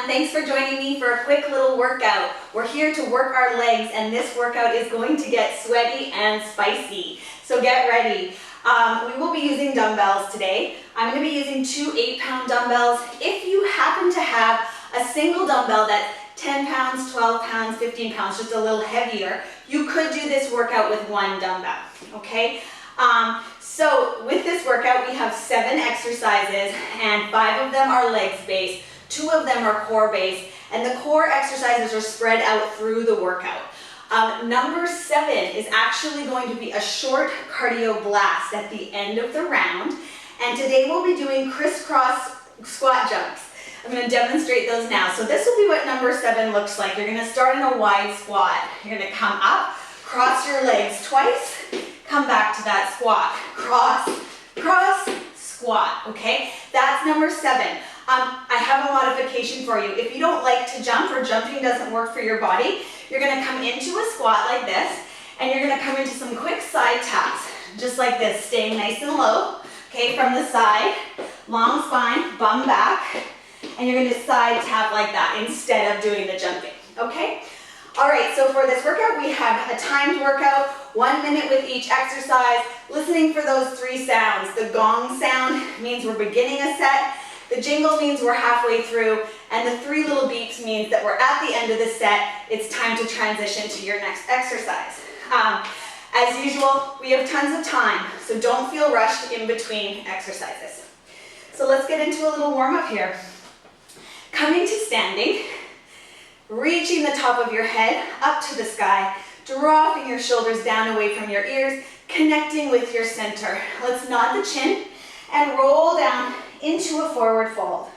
Thanks for joining me for a quick little workout. We're here to work our legs, and this workout is going to get sweaty and spicy. So get ready. We will be using dumbbells today. I'm going to be using two 8-pound dumbbells. If you happen to have a single dumbbell that's 10 pounds, 12 pounds, 15 pounds, just a little heavier, you could do this workout with one dumbbell, okay? So with this workout, we have 7 exercises, and 5 of them are legs based, 2 of them are core based, and the core exercises are spread out through the workout. Number 7 is actually going to be a short cardio blast at the end of the round, and today we'll be doing crisscross squat jumps. I'm going to demonstrate those now. So this will be what number 7 looks like. You're going to start in a wide squat. You're going to come up, cross your legs twice, come back to that squat. Cross, cross, squat, okay? That's number 7. I have a modification for you. If you don't like to jump or jumping doesn't work for your body, you're going to come into a squat like this, and you're going to come into some quick side taps, just like this, staying nice and low, okay, from the side, long spine, bum back, and you're going to side tap like that instead of doing the jumping, okay? All right, so for this workout, we have a timed workout, 1 minute with each exercise, listening for those 3 sounds. The gong sound means we're beginning a set, the jingle means we're halfway through, and the 3 little beeps means that we're at the end of the set. It's time to transition to your next exercise. As usual, we have tons of time, so don't feel rushed in between exercises. So let's get into a little warm-up here. Coming to standing, reaching the top of your head up to the sky, dropping your shoulders down away from your ears, connecting with your center. Let's nod the chin and roll down into a forward fold.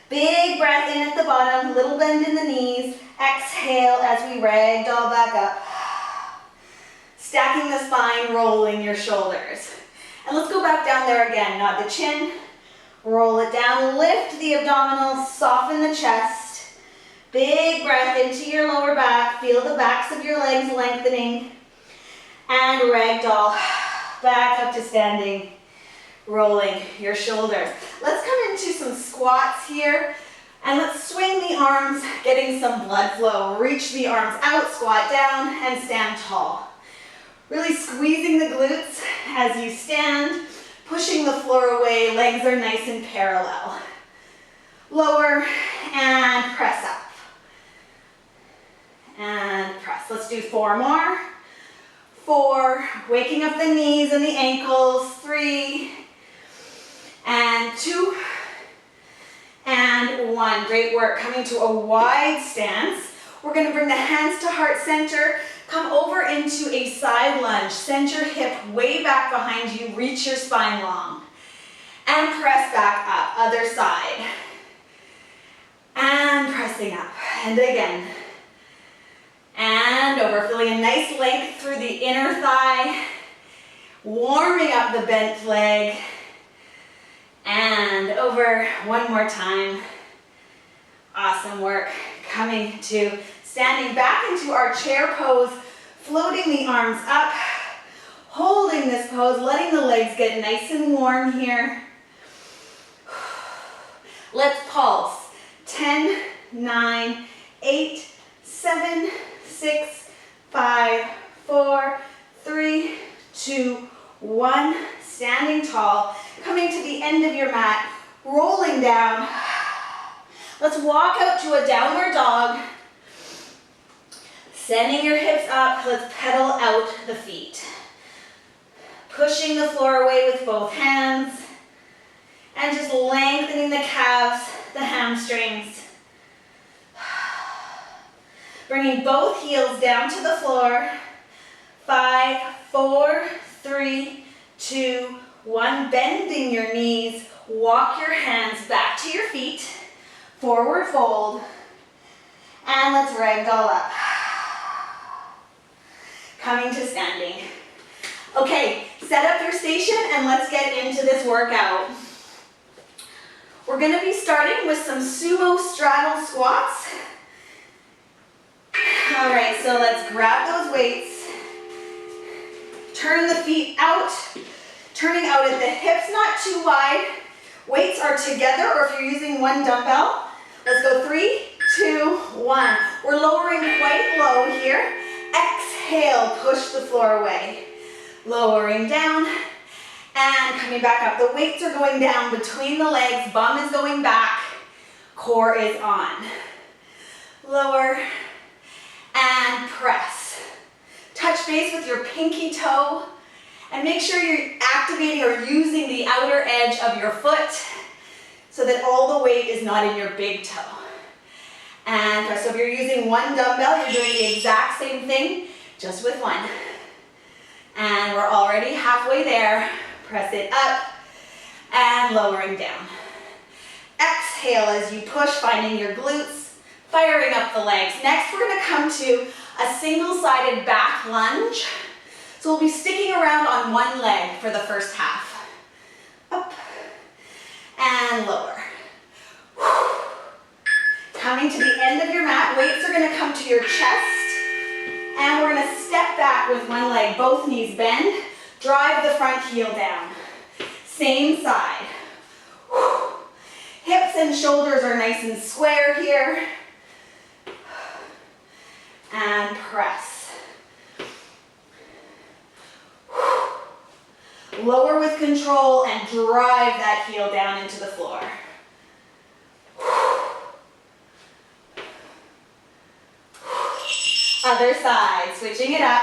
Big breath in at the bottom, little bend in the knees. Exhale as we ragdoll back up. Stacking the spine, rolling your shoulders. And let's go back down there again. Nod the chin, roll it down, lift the abdominals, soften the chest. Big breath into your lower back, feel the backs of your legs lengthening. And ragdoll, back up to standing, rolling your shoulders. Let's come into some squats here, and let's swing the arms, getting some blood flow. Reach the arms out, squat down, and stand tall. Really squeezing the glutes as you stand, pushing the floor away, legs are nice and parallel. Lower and press up. And press. Let's do 4 more. 4, waking up the knees and the ankles. 3, and 2, and 1. Great work. Coming to a wide stance. We're going to bring the hands to heart center. Come over into a side lunge. Send your hip way back behind you. Reach your spine long. And press back up. Other side. And pressing up. And again. And over. Feeling a nice length through the inner thigh. Warming up the bent leg. And over. One more time. Awesome work. Coming to standing back into our chair pose, floating the arms up, holding this pose, letting the legs get nice and warm here. Let's pulse. 10, 9, 8, 7, 6, 5, 4, 3, 2, 1. Standing tall, coming to the end of your mat, rolling down. Let's walk out to a downward dog. Sending your hips up, let's pedal out the feet. Pushing the floor away with both hands. And just lengthening the calves, the hamstrings. Bringing both heels down to the floor. 5, 4, 3, 2, 1. Bending your knees. Walk your hands back to your feet. Forward fold. And let's ragdoll up. Coming to standing. Okay, set up your station and let's get into this workout. We're going to be starting with some sumo straddle squats. All right, so let's grab those weights. Turn the feet out, turning out at the hips, not too wide. Weights are together, or if you're using one dumbbell, let's go 1. We're lowering quite low here. Exhale, push the floor away. Lowering down and coming back up. The weights are going down between the legs, bum is going back, core is on. Lower and press. Touch base with your pinky toe and make sure you're activating or using the outer edge of your foot so that all the weight is not in your big toe. And press. So if you're using one dumbbell, you're doing the exact same thing, just with one. And we're already halfway there. Press it up and lowering down. Exhale as you push, finding your glutes, firing up the legs. Next, we're gonna come to a single-sided back lunge. So we'll be sticking around on one leg for the first half. Up and lower. Coming to the end of your mat, weights are gonna come to your chest. And we're gonna step back with one leg, both knees bend, drive the front heel down. Same side. Hips and shoulders are nice and square here. And press. Lower with control and drive that heel down into the floor. Other side, switching it up.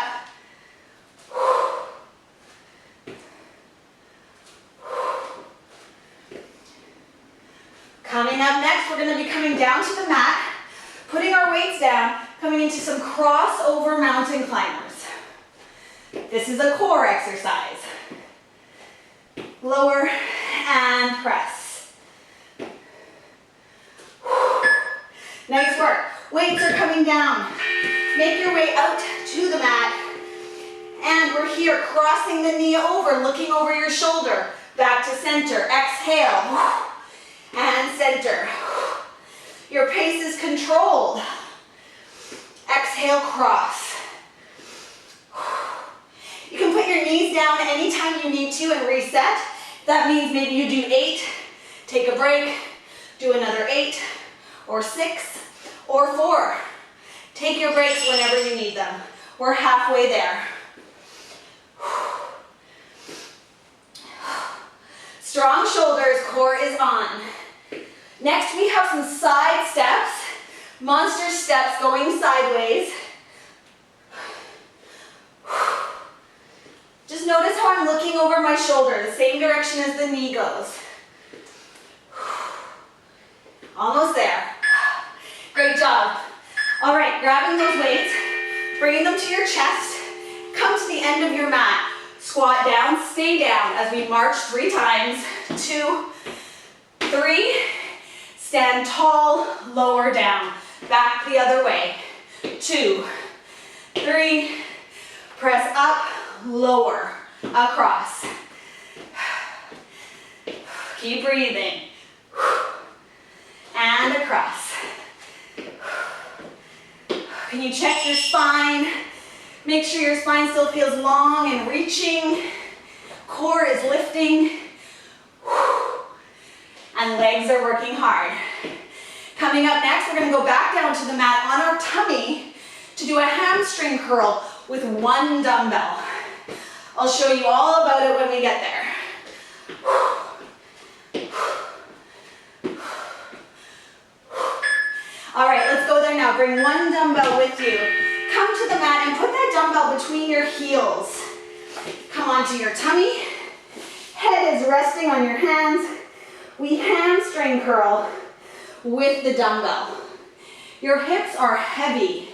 Coming up next, we're going to be coming down to the mat, putting our weights down, coming into some crossover mountain climbers. This is a core exercise. Lower and press. Nice work. Weights are coming down. Make your way out to the mat. And we're here, crossing the knee over, looking over your shoulder. Back to center. Exhale. And center. Your pace is controlled. Exhale, cross. You can put your knees down anytime you need to and reset. That means maybe you do 8, take a break, do another 8, or 6, or 4. Take your breaks whenever you need them. We're halfway there. Strong shoulders, core is on. Next, we have some side steps, monster steps going sideways. Just notice how I'm looking over my shoulder, the same direction as the knee goes. Almost there. Great job. All right, grabbing those weights, bringing them to your chest, come to the end of your mat. Squat down, stay down as we march 3 times. 2, 3, stand tall, lower down. Back the other way. 2, 3, press up, lower, across. Keep breathing. And across. Can you check your spine? Make sure your spine still feels long and reaching. Core is lifting. And legs are working hard. Coming up next, we're going to go back down to the mat on our tummy to do a hamstring curl with one dumbbell. I'll show you all about it when we get there. All right, let's go there now. Bring one dumbbell with you. Come to the mat and put that dumbbell between your heels. Come onto your tummy. Head is resting on your hands. We hamstring curl with the dumbbell. Your hips are heavy.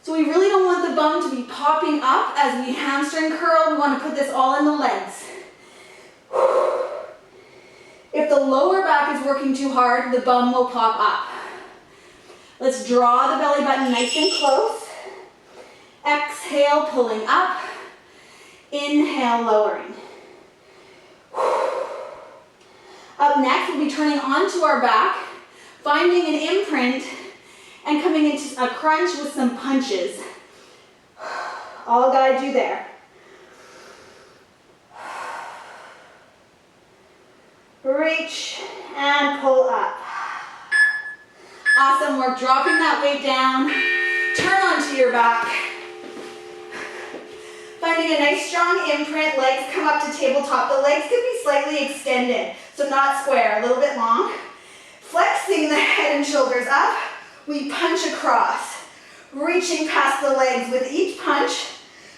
So we really don't want the bum to be popping up as we hamstring curl. We want to put this all in the legs. If the lower back is working too hard, the bum will pop up. Let's draw the belly button nice and close. Exhale, pulling up. Inhale, lowering. Up next, we'll be turning onto our back, finding an imprint, and coming into a crunch with some punches. I'll guide you there. Reach and pull up. Awesome work. Dropping that weight down. Turn onto your back. Finding a nice strong imprint. Legs come up to tabletop. The legs could be slightly extended, so not square, a little bit long. Flexing the head and shoulders up. We punch across. Reaching past the legs with each punch.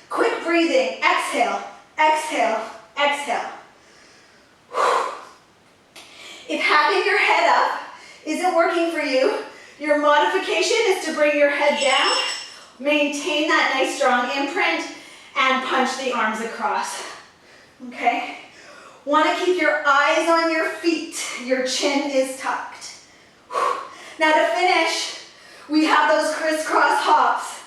Quick breathing. Exhale, exhale, exhale. If having your head up isn't working for you, your modification is to bring your head down, maintain that nice strong imprint, and punch the arms across. Okay? Want to keep your eyes on your feet. Your chin is tucked. Now to finish, we have those crisscross hops.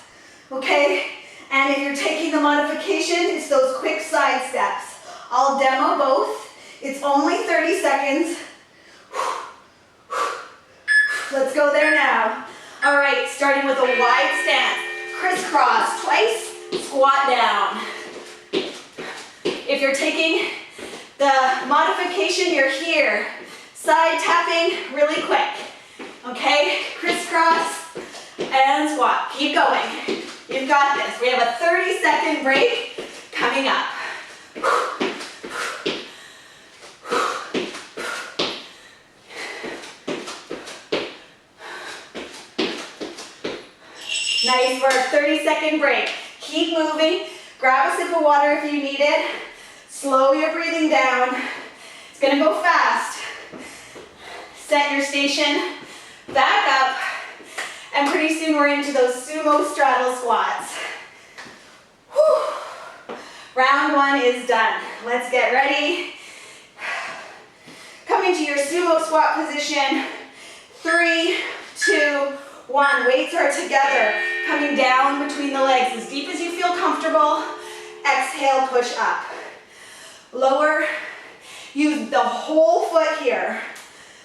Okay? And if you're taking the modification, it's those quick side steps. I'll demo both. It's only 30 seconds. Let's go there now. All right, starting with a wide stance. Crisscross twice, squat down. If you're taking the modification, you're here. Side tapping really quick. Okay, crisscross and squat. Keep going. You've got this. We have a 30-second break coming up. Nice work, 30-second break. Keep moving. Grab a sip of water if you need it. Slow your breathing down. It's gonna go fast. Set your station, back up, and pretty soon we're into those sumo straddle squats. Whew. Round one is done. Let's get ready. Coming to your sumo squat position. 3, 2, 1. Weights are together. Coming down between the legs as deep as you feel comfortable. Exhale, push up. Lower. Use the whole foot here.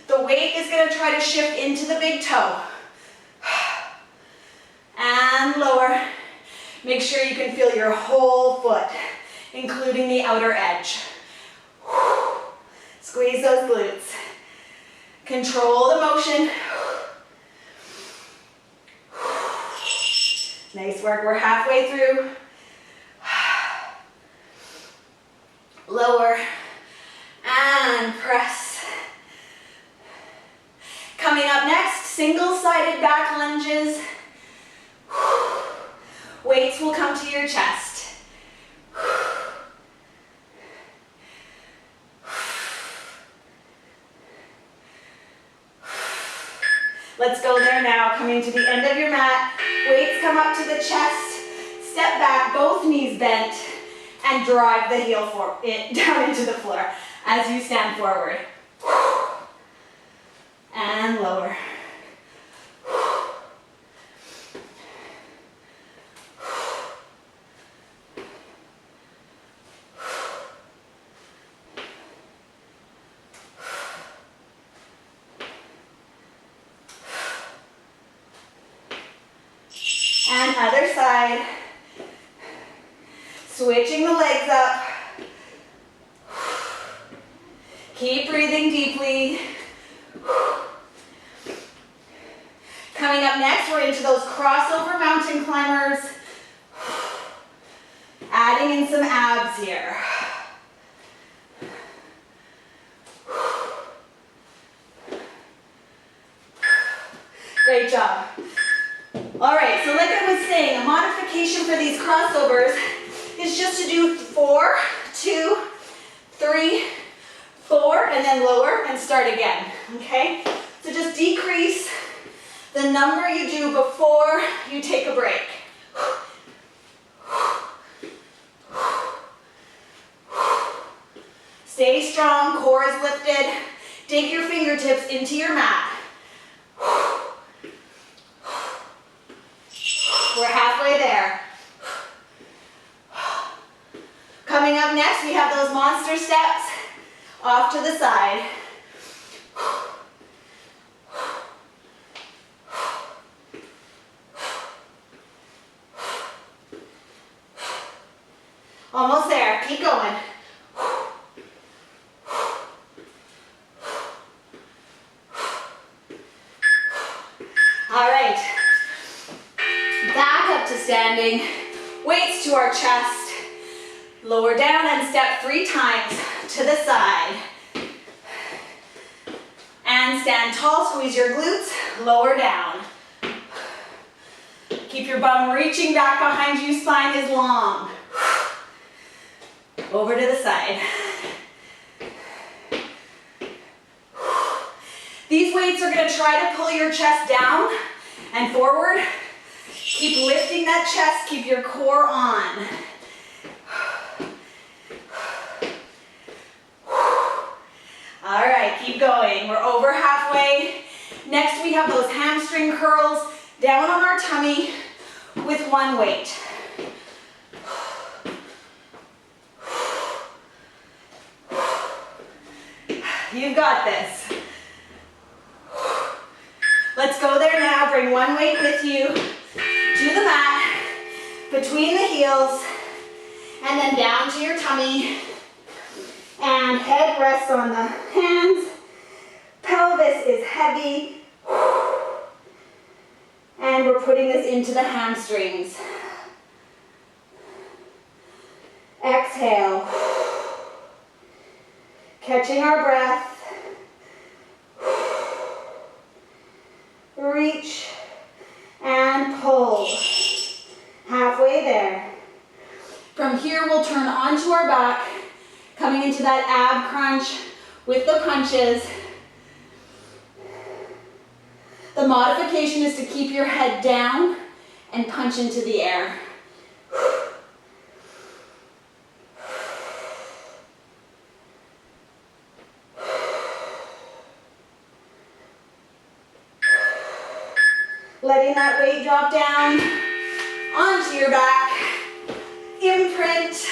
The weight is going to try to shift into the big toe. And lower. Make sure you can feel your whole foot, including the outer edge. Squeeze those glutes. Control the motion. Nice work. We're halfway through. Lower and press. Coming up next, single-sided back lunges. Weights will come to your chest. Let's go there now. Coming to the end of your mat. Weights come up to the chest. Step back, both knees bent, and drive the heel down into the floor as you stand forward. And lower. And other side. Switching the legs up. Keep breathing deeply. Coming up next, we're into those crossover mountain climbers. Adding in some abs here. Great job. All right, so like I was saying, a modification for these crossovers is just to do 4, 2, 3, 4, and then lower and start again, okay? So just decrease the number you do before you take a break. Stay strong, core is lifted. Dig your fingertips into your mat. We're halfway there. Coming up next, we have those monster steps off to the side. Almost there. Keep going. All right, back up to standing, weights to our chest, lower down and step 3 times to the side. And stand tall, squeeze your glutes, lower down. Keep your bum reaching back behind you, spine is long. Over to the side. These weights are going to try to pull your chest down and forward. Keep lifting that chest, keep your core on. All right, keep going. We're over halfway. Next, we have those hamstring curls down on our tummy with 1 weight. You've got this. Let's go there now. Bring 1 weight with you to the mat, between the heels, and then down to your tummy. And head rests on the hands. Pelvis is heavy. And we're putting this into the hamstrings. Exhale. Catching our breath. Reach and pull. Halfway there. From here, we'll turn onto our back, coming into that ab crunch with the punches. The modification is to keep your head down and punch into the air. Letting that weight drop down onto your back. Imprint.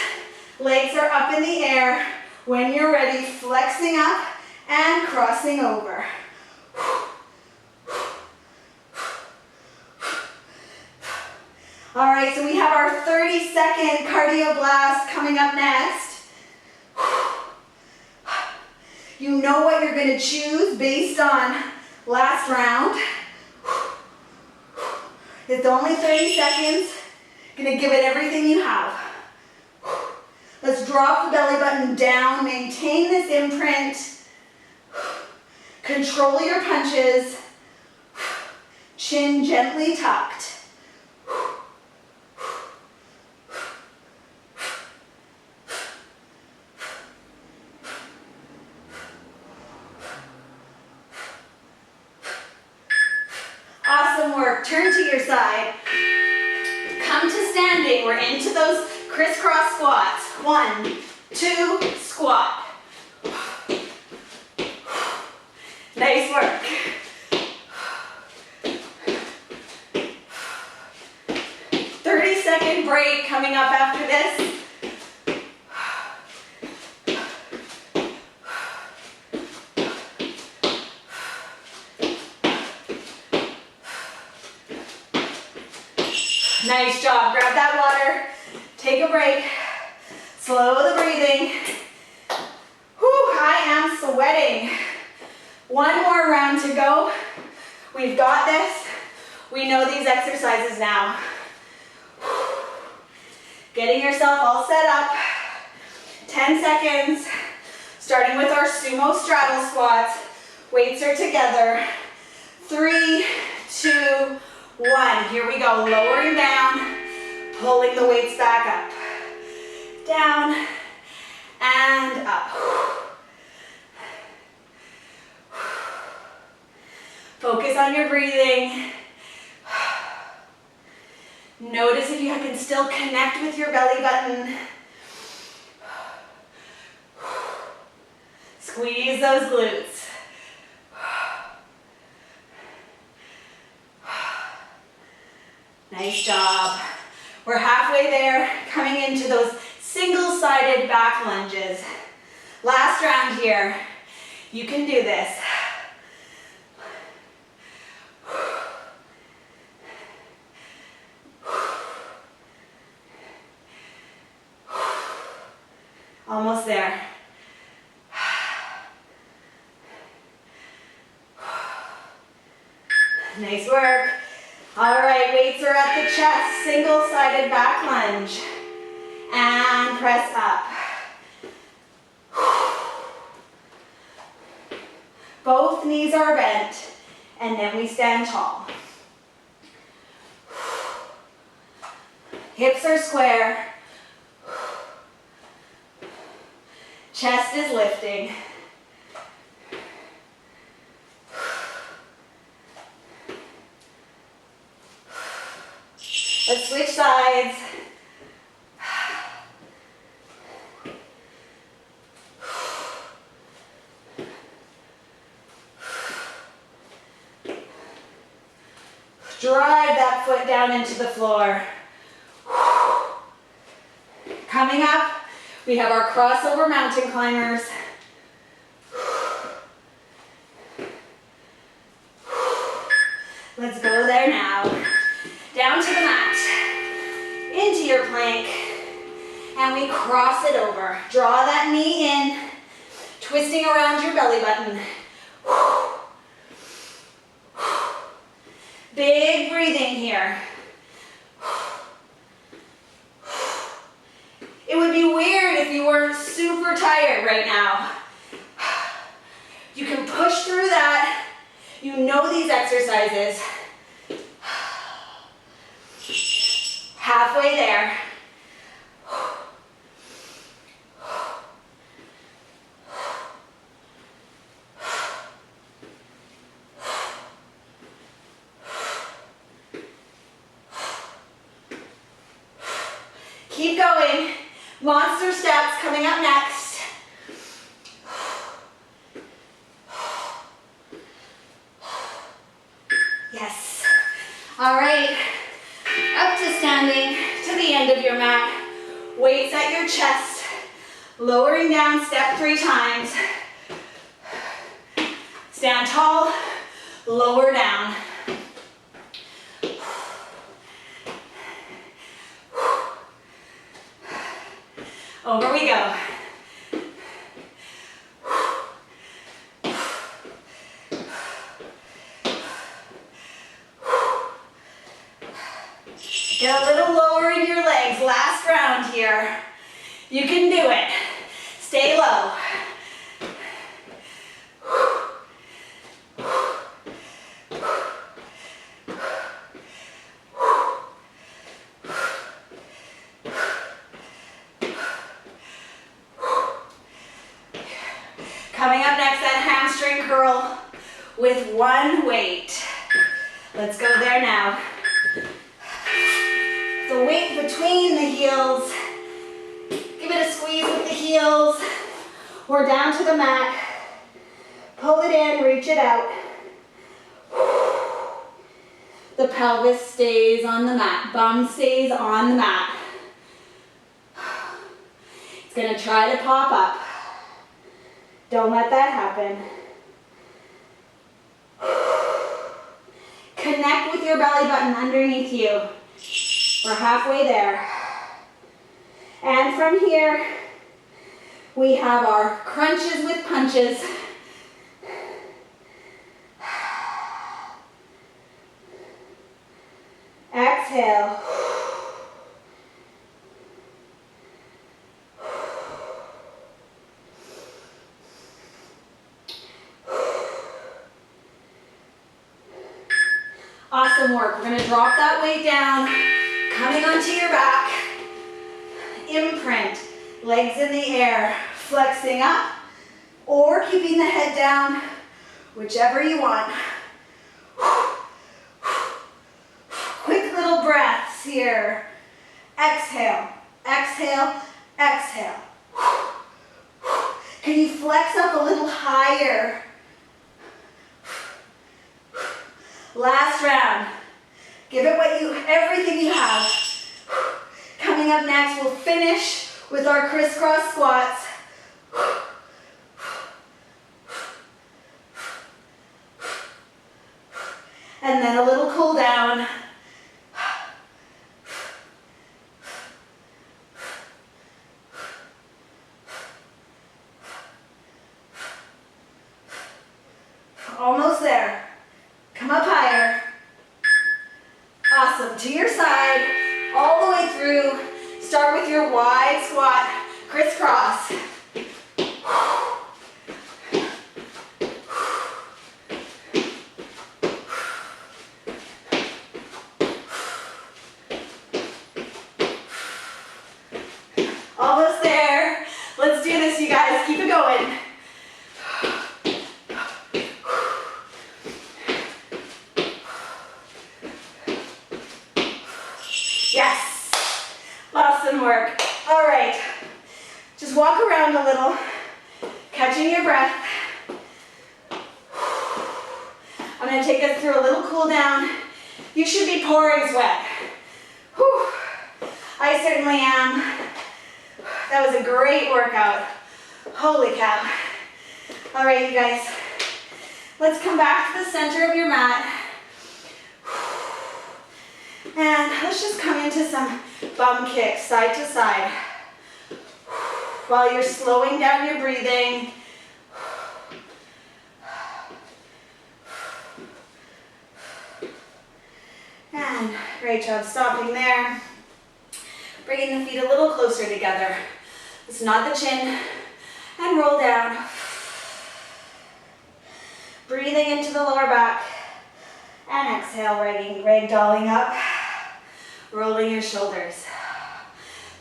Legs are up in the air. When you're ready, flexing up and crossing over. All right, so we have our 30-second cardio blast coming up next. You know what you're going to choose based on last round. It's only 30 seconds. You're going to give it everything you have. Let's drop the belly button down. Maintain this imprint. Control your punches. Chin gently tucked. Awesome work. Turn to your side. Come to standing. We're into those crisscross squats. 1, 2, squat. Nice work. Second break coming up after this. Nice job. Grab that water. Take a break. Slow the breathing. Whew, I am sweating. 1 more round to go. We've got this. We know these exercises now. Getting yourself all set up. 10 seconds. Starting with our sumo straddle squats. Weights are together. 3, 2, 1. Here we go. Lowering down. Pulling the weights back up. Down and up. Focus on your breathing. Notice if you can still connect with your belly button. Squeeze those glutes. Nice job. We're halfway there, coming into those single-sided back lunges. Last round here. You can do this. Almost there. Nice work. All right, weights are at the chest, single-sided back lunge. And press up. Both knees are bent, and then we stand tall. Hips are square. Chest is lifting. Let's switch sides. Drive that foot down into the floor. Coming up, we have our crossover mountain climbers. Let's go there now. Down to the mat, into your plank, and we cross it over. Draw that knee in, twisting around your belly button. Big breathing here. It would be weird if you weren't super tired right now. You can push through that. You know these exercises. Halfway there. Keep going. Monster steps coming up next. Yes. All right. Up to standing to the end of your mat. Weights at your chest. Lowering down, step 3 times. Stand tall, lower down. Over we go. Get a little lower in your legs. Last round here. You can do it. Stay low. Coming up next, that hamstring curl with one weight. Let's go there now. The weight between the heels. Give it a squeeze with the heels. We're down to the mat. Pull it in, reach it out. The pelvis stays on the mat. Bum stays on the mat. It's gonna try to pop up. Don't let that happen. Connect with your belly button underneath you. We're halfway there. And from here, we have our crunches with punches. Exhale. Awesome work. We're going to drop that weight down, coming onto your back. Imprint, legs in the air, flexing up or keeping the head down, whichever you want. Quick little breaths here. Exhale, exhale, exhale. Can you flex up a little higher? Last round. Give it everything you have. Coming up next, we'll finish with our crisscross squats. And then a little cool down. Almost there. Come up higher. So to your side, all the way through. Start with your wide squat, crisscross. Almost there. Let's do this, you guys. Keep it going. Yes. Awesome work. All right. Just walk around a little, catching your breath. I'm going to take us through a little cool down. You should be pouring sweat. Whew. I certainly am. That was a great workout. Holy cow. All right, you guys. Let's come back to the center of your mat. And let's just come into some bum kicks, side to side. While you're slowing down your breathing. And great job stopping there. Bringing the feet a little closer together. Let's nod the chin and roll down. Breathing into the lower back. And exhale, ragdolling up. Rolling your shoulders.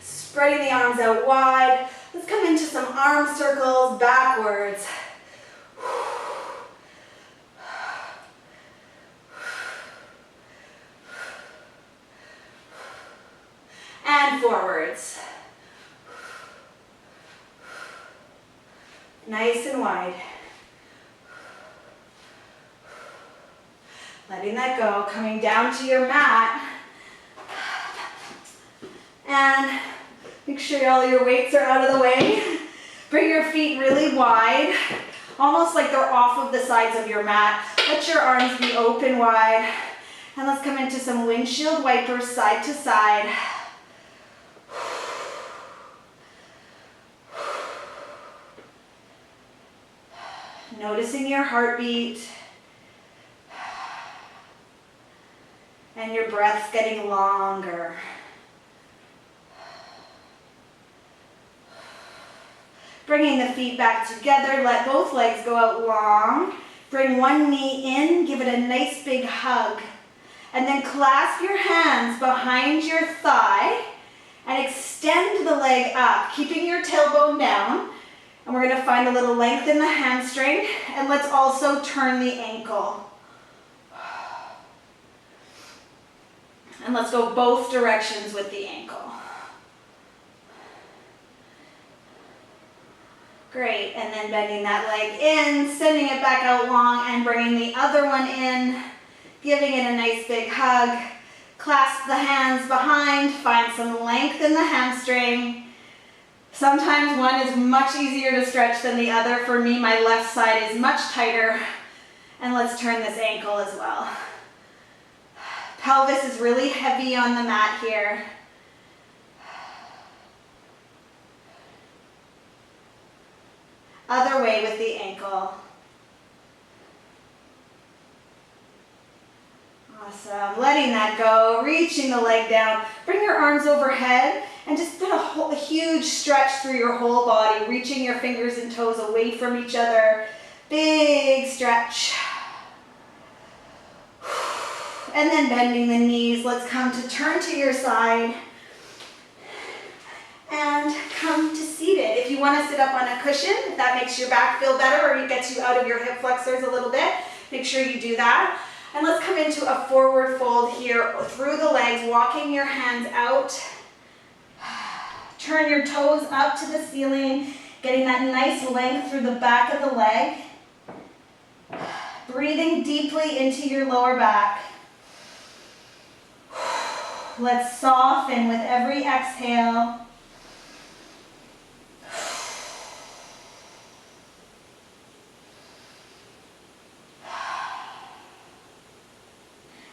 Spreading the arms out wide. Let's come into some arm circles backwards. And forwards. Nice and wide. Letting that go, coming down to your mat. And make sure all your weights are out of the way. Bring your feet really wide, almost like they're off of the sides of your mat. Let your arms be open wide. And let's come into some windshield wipers side to side. Noticing your heartbeat. And your breath's getting longer. Bringing the feet back together, let both legs go out long. Bring one knee in, give it a nice big hug. And then clasp your hands behind your thigh and extend the leg up, keeping your tailbone down. And we're going to find a little length in the hamstring. And let's also turn the ankle. And let's go both directions with the ankle. Great, and then bending that leg in, sending it back out long and bringing the other one in, giving it a nice big hug. Clasp the hands behind, find some length in the hamstring. Sometimes one is much easier to stretch than the other. For me, my left side is much tighter. And let's turn this ankle as well. Pelvis is really heavy on the mat here. Other way with the ankle. Awesome. Letting that go, reaching the leg down. Bring your arms overhead and just do a huge stretch through your whole body, reaching your fingers and toes away from each other. Big stretch. And then bending the knees. Let's come to turn to your side. And come to seated. If you want to sit up on a cushion, if that makes your back feel better or it gets you out of your hip flexors a little bit, make sure you do that. And let's come into a forward fold here through the legs, walking your hands out. Turn your toes up to the ceiling, getting that nice length through the back of the leg. Breathing deeply into your lower back. Let's soften with every exhale.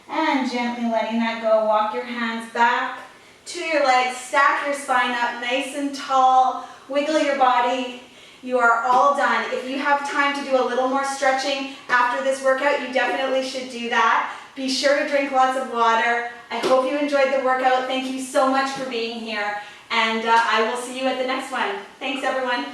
And gently letting that go. Walk your hands back to your legs. Stack your spine up nice and tall. Wiggle your body. You are all done. If you have time to do a little more stretching after this workout, you definitely should do that. Be sure to drink lots of water. I hope you enjoyed the workout. Thank you so much for being here. And I will see you at the next one. Thanks, everyone.